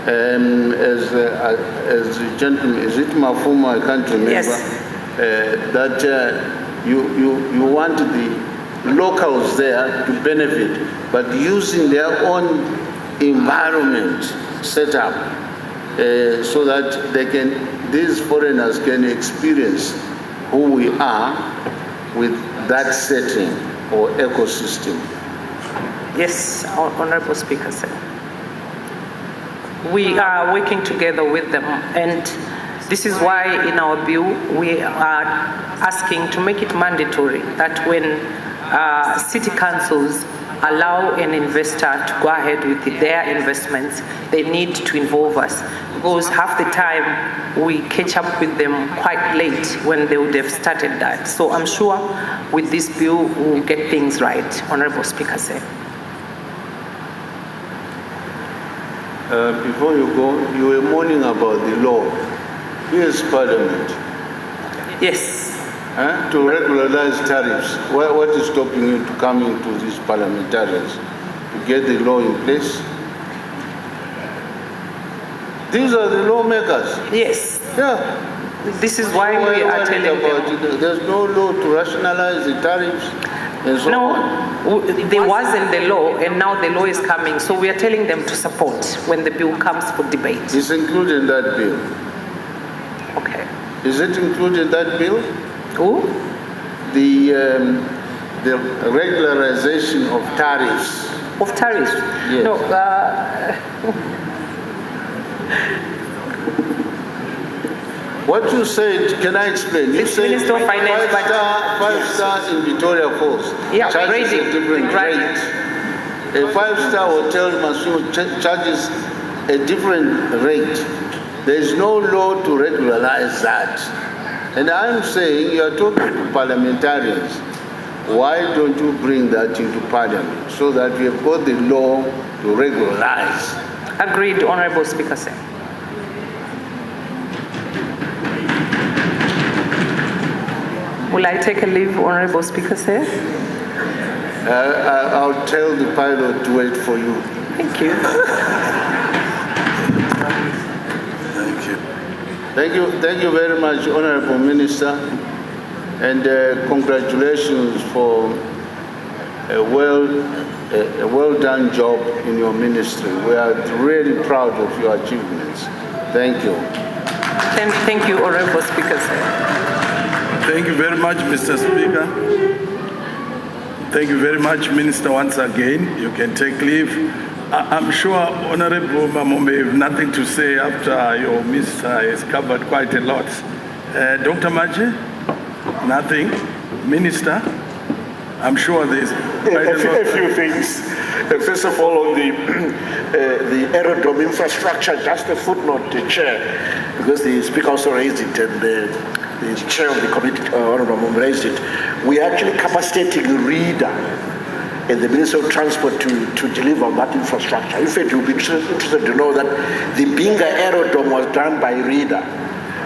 As the gentleman, is it Mafuma? I can't remember. Yes. That you want the locals there to benefit, but using their own environment set up so that these foreigners can experience who we are with that setting or ecosystem. Yes, Honorable Speaker, sir. We are working together with them, and this is why in our bill we are asking to make it mandatory that when city councils allow an investor to go ahead with their investments, they need to involve us, because half the time we catch up with them quite late when they would have started that. So I'm sure with this bill we'll get things right, Honorable Speaker said. Before you go, you were mourning about the law. Here's Parliament. Yes. To regularize tariffs. What is stopping you to come into these parliamentarians to get the law in place? These are the lawmakers. Yes. Yeah. This is why we are telling them. There's no law to rationalize the tariffs. And so No, on. there wasn't the law, and now the law is coming. So we are telling them to support when the bill comes for debate. It's included in that bill. Okay. Is it included in that bill? Who? The regularization of tariffs. Of tariffs? Yes. No. What you said, can I explain? You said Minister of Finance, five stars in Victoria Falls. Yeah, charges grading, a different the grading. rate. A five-star hotel must charges a different rate. There is no law to regularize that. And I'm saying, you are talking to parliamentarians. Why don't you bring that into Parliament so that we have got the law to regularize? Agreed, Honorable Speaker, sir. Will I take a leave, Honorable Speaker, sir? I'll tell the pilot to wait for you. Thank you. Thank you very much, Honorable Minister, and congratulations for a well done job in your ministry. We are really proud of your achievements. Thank you. Thank you, Honorable Speaker, sir. Thank you very much, Mr. Speaker. Thank you very much, Minister, once again. You can take leave. I'm sure Honorable Mamombe have nothing to say after your minister has covered quite a lot. Dr. Maji, nothing. Minister, I'm sure there's quite a few things. First of all, on the aerodrome infrastructure, just a footnote, the chair, because the speaker also raised it, and the chair of the committee, Honorable Mamombe, raised it. We are actually capacitating a reader and the Minister of Transport to deliver on that infrastructure. In fact, you'll be interested to know that the Binga Aerodrome was done by Reader,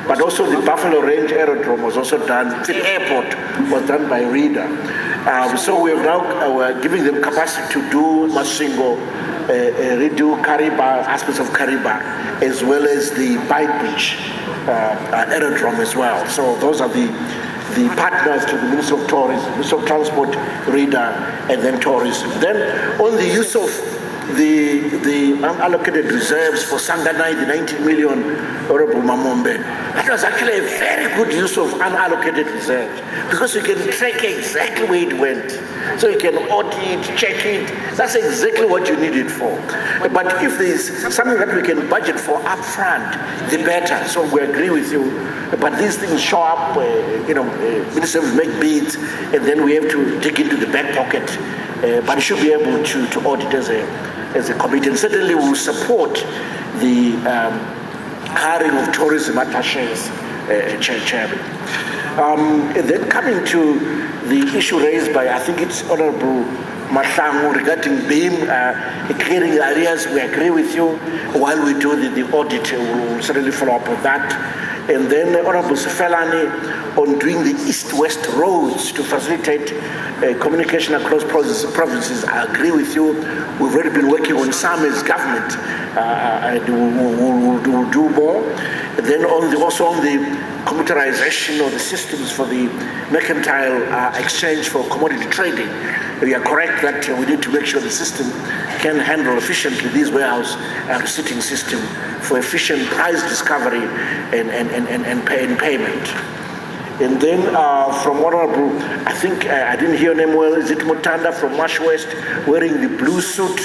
but also the Buffalo Range Aerodrome was also done, the airport was done by Reader. So we are now we're giving them capacity to do Masingo, redo Kariba, aspects of Kariba, as well as the Beitbridge Aerodrome as well. So those are the partners to the Minister of Tourism, Minister of Transport, Reader, and then Tourism. Then on the use of the unallocated reserves for Sanganai, the 19 million, Honorable Mamombe, that was actually a very good use of unallocated reserves, because you can track exactly where it went. So you can audit, check it. That's exactly what you need it for. But if there's something that we can budget for upfront, the better. So we agree with you. But these things show up, ministers make bids, and then we have to dig into the back pocket. But you should be able to audit as a committee. And certainly we will support the hiring of tourism attaches, Chairman. And then coming to the issue raised by, I think it's Honorable Mahlangu regarding BIM, clearing areas, we agree with you. While we do the audit, we will certainly follow up with that. And then Honorable Sifelani on doing the east-west roads to facilitate communication across provinces. I agree with you. We've already been working on some as government, and we'll do more. And then also on the computerization of the systems for the mercantile exchange for commodity trading. We are correct that we need to make sure the system can handle efficiently this warehouse receipting system for efficient price discovery and payment. And then from Honorable, I think I didn't hear her name well, is it Mutanda from Marsh West, wearing the blue suit?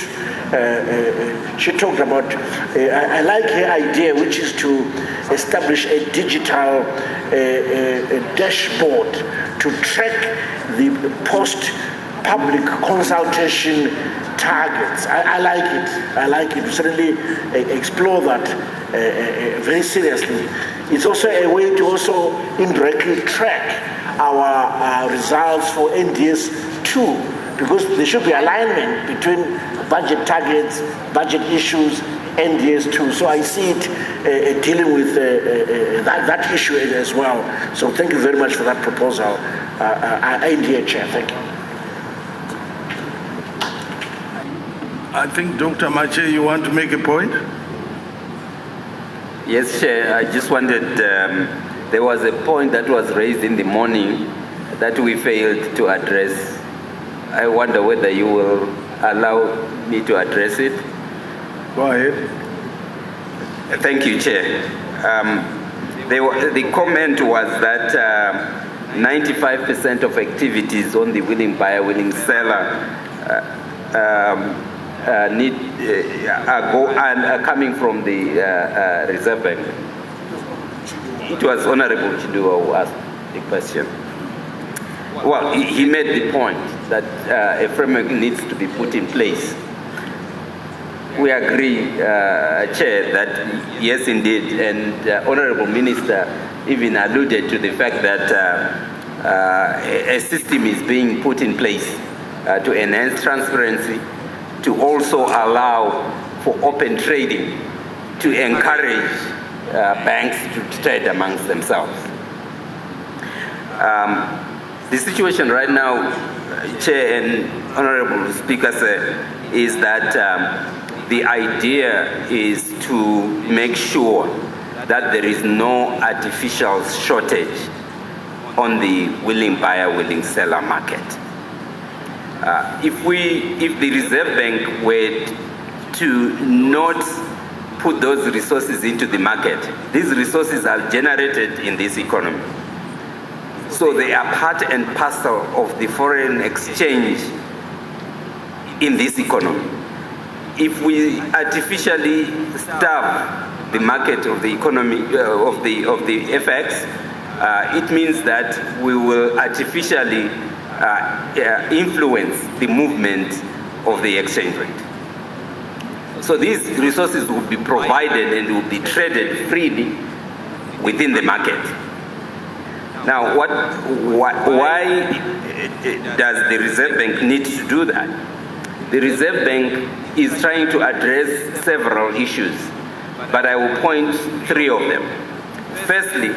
She talked about, I like her idea, which is to establish a digital dashboard to track the post public consultation targets. I like it. I like it. We certainly explore that very seriously. It's also a way to also indirectly track our results for NDS 2, because there should be alignment between budget targets, budget issues, NDS 2. So I see it dealing with that issue as well. So thank you very much for that proposal, NDA Chair. Thank you. I think Dr. Mache, you want to make a point? Yes, Chair. I just wanted, there was a point that was raised in the morning that we failed to address. I wonder whether you will allow me to address it. Go ahead. Thank you, Chair. The comment was that 95% of activities on the willing buyer, willing seller are coming from the Reserve Bank. It was Honorable Chidu who asked the question. Well, he made the point that a framework needs to be put in place. We agree, Chair, that yes, indeed, and Honorable Minister even alluded to the fact that a system is being put in place to enhance transparency, to also allow for open trading, to encourage banks to trade amongst themselves. The situation right now, Chair and Honorable Speaker, is that the idea is to make sure that there is no artificial shortage on the willing buyer, willing seller market. If the Reserve Bank were to not put those resources into the market, these resources are generated in this economy. So they are part and parcel of the foreign exchange in this economy. If we artificially starve the market of the economy, of the FX, it means that we will artificially influence the movement of the exchange rate. So these resources will be provided and will be traded freely within the market. Now, why does the Reserve Bank need to do that? The Reserve Bank is trying to address several issues, but I will point three of them. Firstly,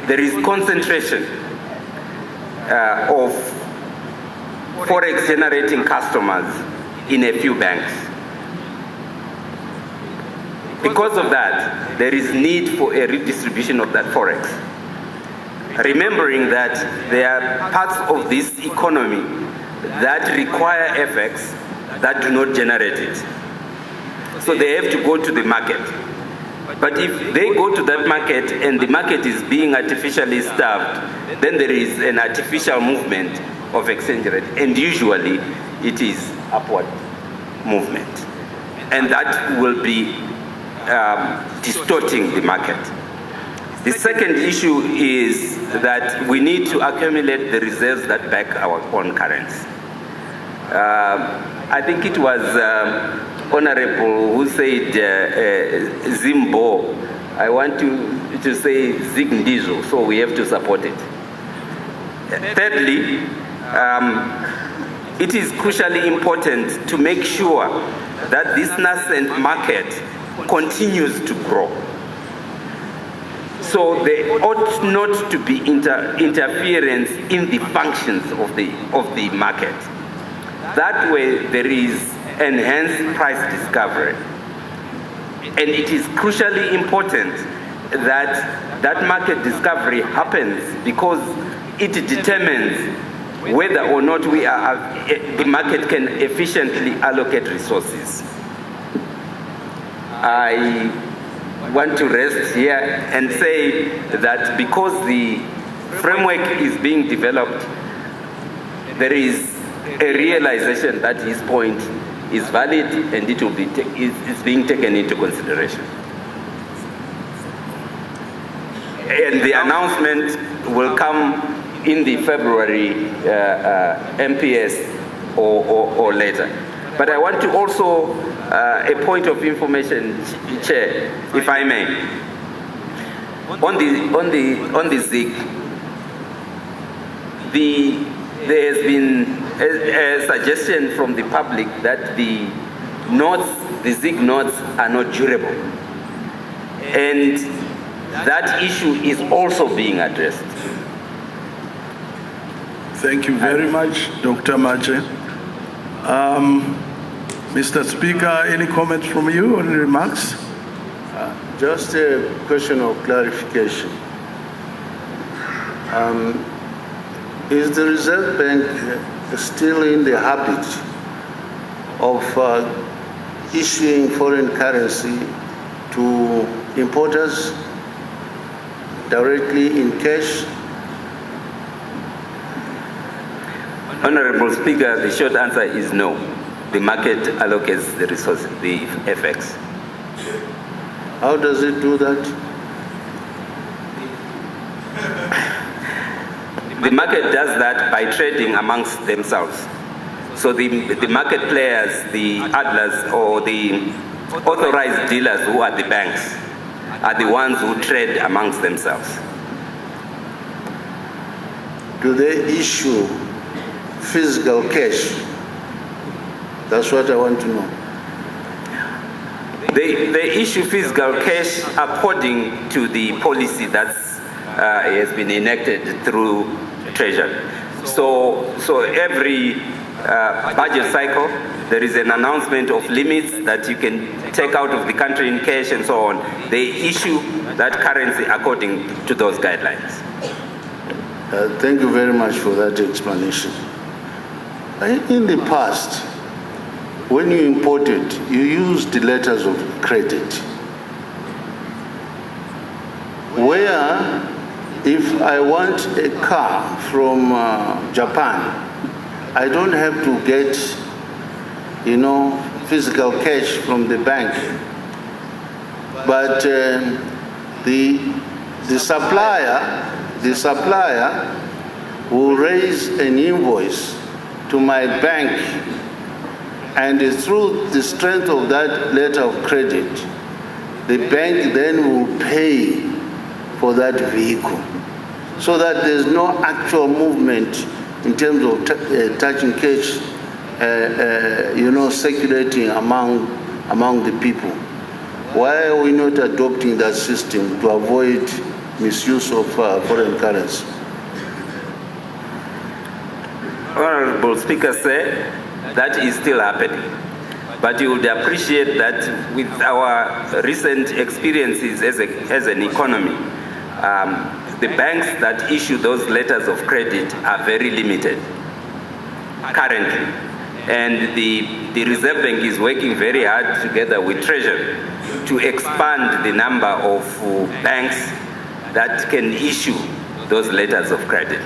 there is concentration of forex generating customers in a few banks. Because of that, there is need for a redistribution of that forex. Remembering that there are parts of this economy that require FX that do not generate it. So they have to go to the market. But if they go to that market and the market is being artificially starved, then there is an artificial movement of exchange rate, and usually it is upward movement. And that will be distorting the market. The second issue is that we need to accumulate the reserves that back our own currency. I think it was Honorable who said Zimbabwe. I want to say Zigndizo, so we have to support it. Thirdly, it is crucially important to make sure that this nascent market continues to grow. So there ought not to be interference in the functions of the market. That way there is enhanced price discovery. And it is crucially important that that market discovery happens because it determines whether or not the market can efficiently allocate resources. I want to rest here and say that because the framework is being developed, there is a realization that his point is valid and it will be is being taken into consideration. And the announcement will come in the February MPS or later. But I want to also, a point of information, Chair, if I may. On the ZIG, there has been a suggestion from the public that the ZIG notes are not durable. And that issue is also being addressed. Thank you very much, Dr. Mache. Mr. Speaker, any comments from you or remarks? Just a question of clarification. Is the Reserve Bank still in the habit of issuing foreign currency to importers directly in cash? Honorable Speaker, the short answer is no. The market allocates the resources, the FX. How does it do that? The market does that by trading amongst themselves. So the market players, the adlers or the authorized dealers who are the banks, are the ones who trade amongst themselves. Do they issue physical cash? That's what I want to know. They issue physical cash according to the policy that has been enacted through Treasury. So every budget cycle, there is an announcement of limits that you can take out of the country in cash and so on. They issue that currency according to those guidelines. Thank you very much for that explanation. In the past, when you imported, you used the letters of credit. Where, if I want a car from Japan, I don't have to get, physical cash from the bank. But the supplier will raise an invoice to my bank, and through the strength of that letter of credit, the bank then will pay for that vehicle, so that there's no actual movement in terms of touching cash, circulating among the people. Why are we not adopting that system to avoid misuse of foreign currency? Honorable Speaker said that is still happening. But you would appreciate that with our recent experiences as an economy, the banks that issue those letters of credit are very limited currently. And the Reserve Bank is working very hard together with Treasury to expand the number of banks that can issue those letters of credit.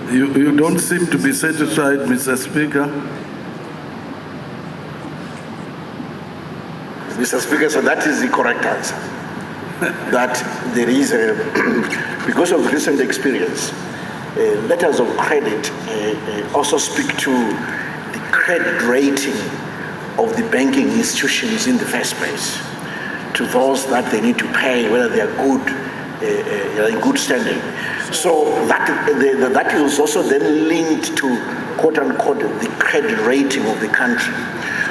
You don't seem to be satisfied, Mr. Speaker. Mr. Speaker, so that is the correct answer. That there is because of recent experience, letters of credit also speak to the credit rating of the banking institutions in the first place, to those that they need to pay, whether they are in good standing. So that is also then linked to, quote unquote, the credit rating of the country.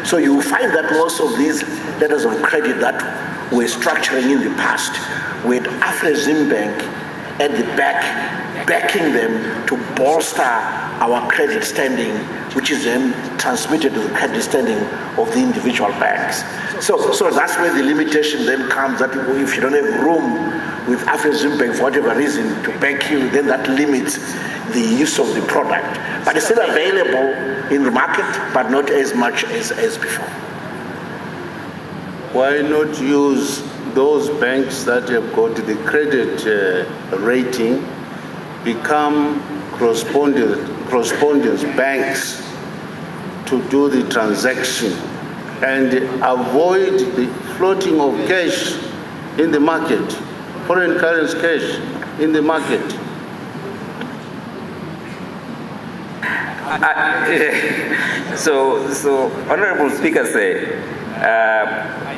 So you find that most of these letters of credit that we're structuring in the past with Afreximbank at the back, backing them to bolster our credit standing, which is then transmitted to the credit standing of the individual banks. So that's where the limitation then comes, that if you don't have room with Afreximbank for whatever reason to back you, then that limits the use of the product. But it's still available in the market, but not as much as before. Why not use those banks that have got the credit rating, become correspondence banks to do the transaction and avoid the floating of cash in the market? foreign currency cash in the market? So Honorable Speaker,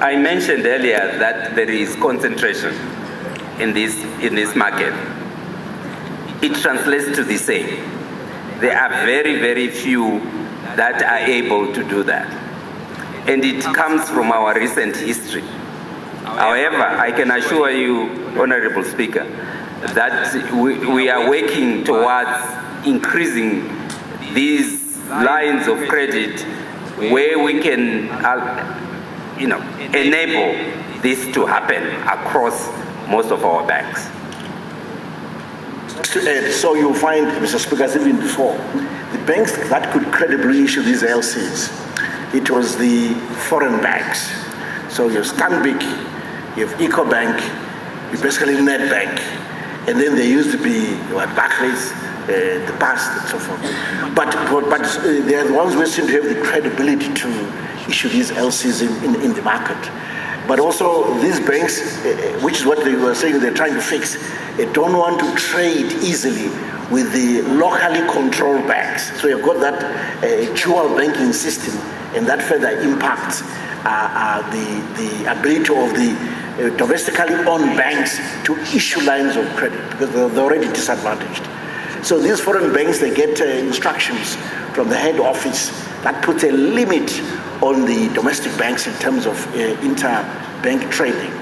I mentioned earlier that there is concentration in this market. It translates to the same. There are very, very few that are able to do that. And it comes from our recent history. However, I can assure you, Honorable Speaker, that we are working towards increasing these lines of credit where we can enable this to happen across most of our banks. To add, so you'll find, Mr. Speaker, as even before, the banks that could credibly issue these LCs, it was the foreign banks. So you have Stanbic, you have EcoBank, you basically NetBank, and then there used to be Barclays, the past and so forth. But they are the ones who seem to have the credibility to issue these LCs in the market. But also these banks, which is what they were saying they're trying to fix, they don't want to trade easily with the locally controlled banks. So you've got that dual banking system, and that further impacts the ability of the domestically owned banks to issue lines of credit because they're already disadvantaged. So these foreign banks, they get instructions from the head office that puts a limit on the domestic banks in terms of interbank trading.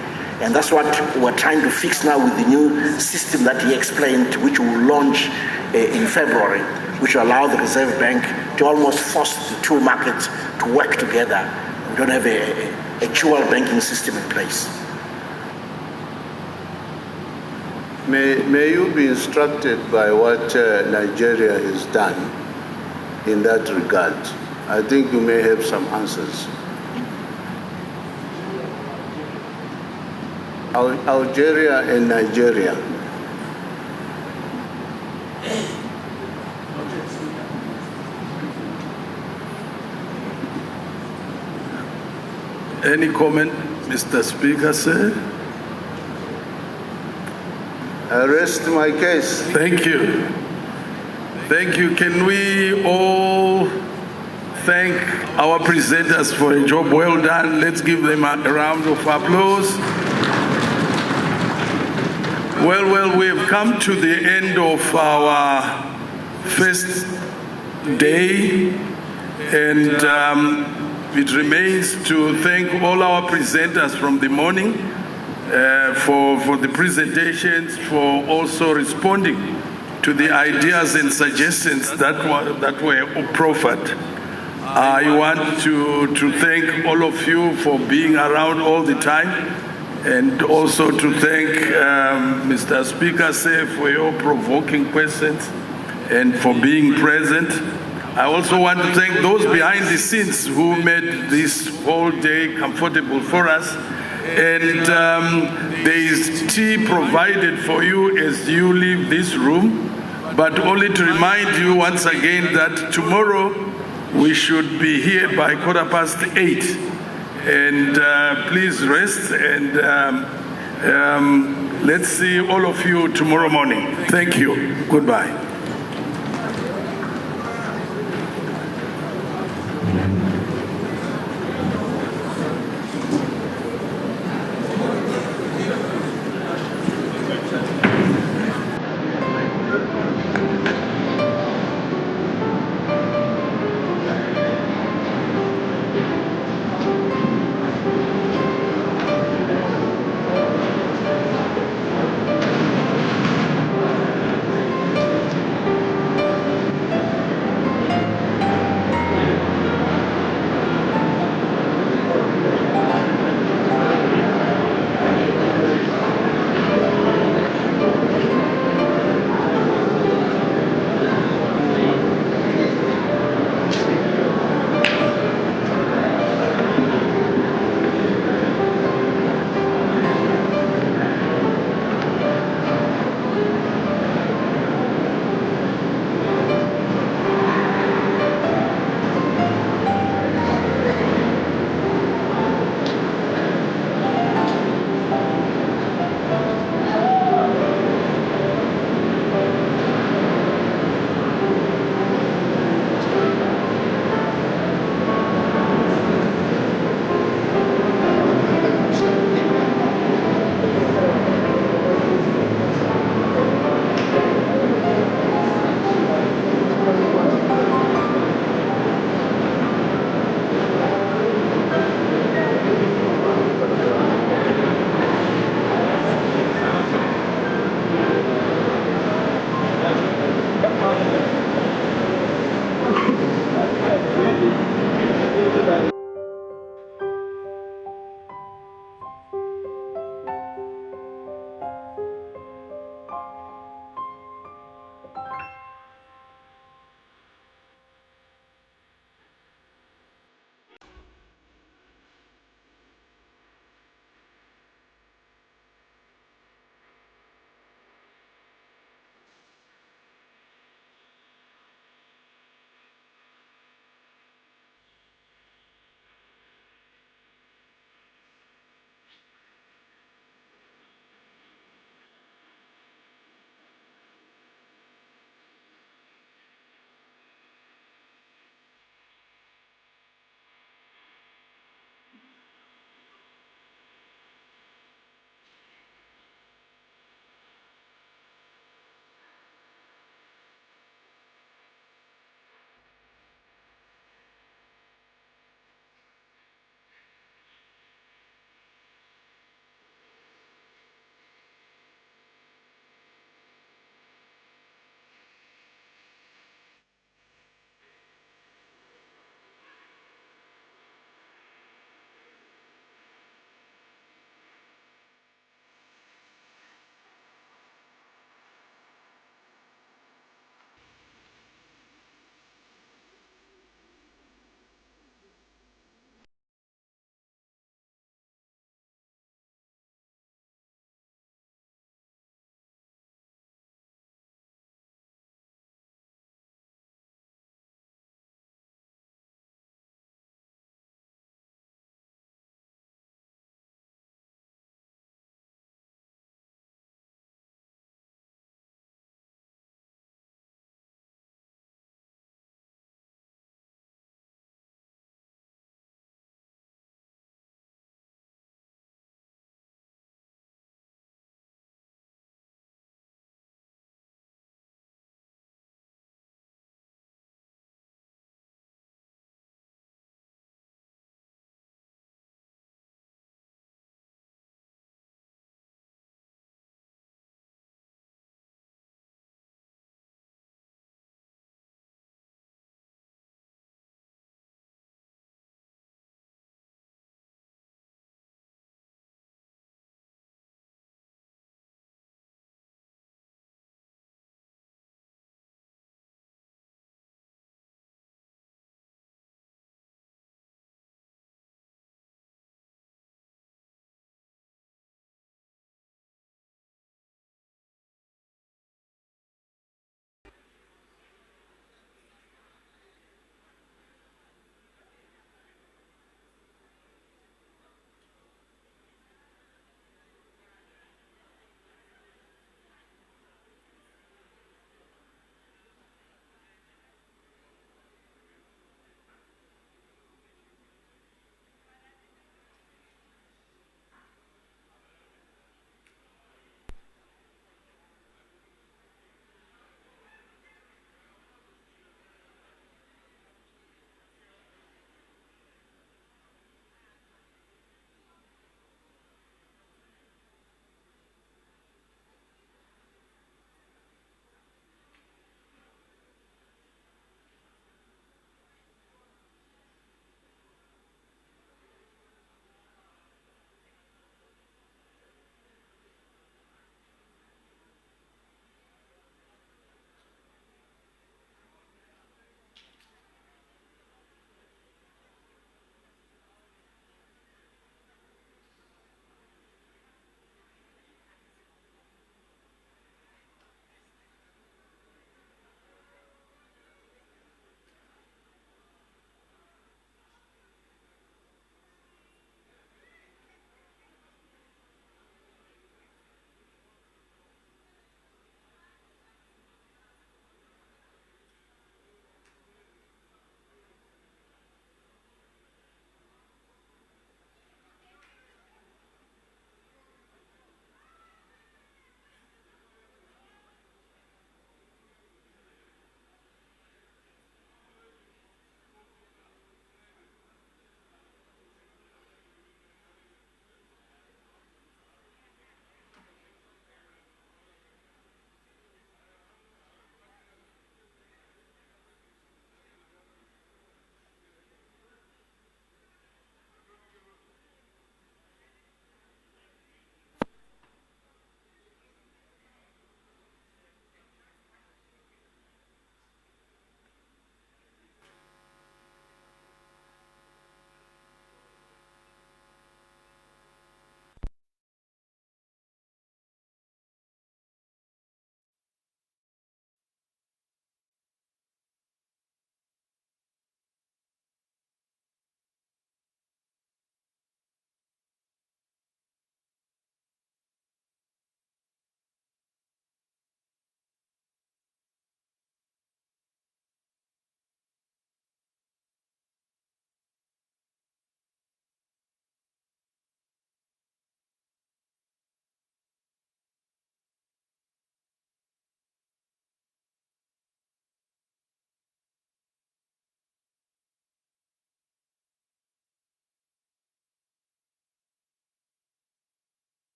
And that's what we're trying to fix now with the new system that he explained, which will launch in February, which will allow the Reserve Bank to almost force the two markets to work together. We don't have a dual banking system in place. May you be instructed by what Nigeria has done in that regard. I think you may have some answers. Algeria and Nigeria. Any comment, Mr. Speaker, sir? I rest my case. Thank you. Thank you. Can we all thank our presenters for a job well done? Let's give them a round of applause. Well, we have come to the end of our first day, and it remains to thank all our presenters from the morning for the presentations, for also responding to the ideas and suggestions that were proffered. I want to thank all of you for being around all the time, and also to thank Mr. Speaker, sir, for your provoking questions and for being present. I also want to thank those behind the scenes who made this whole day comfortable for us. And there is tea provided for you as you leave this room, but only to remind you once again that tomorrow we should be here by 8:15. And please rest, and let's see all of you tomorrow morning. Thank you. Goodbye.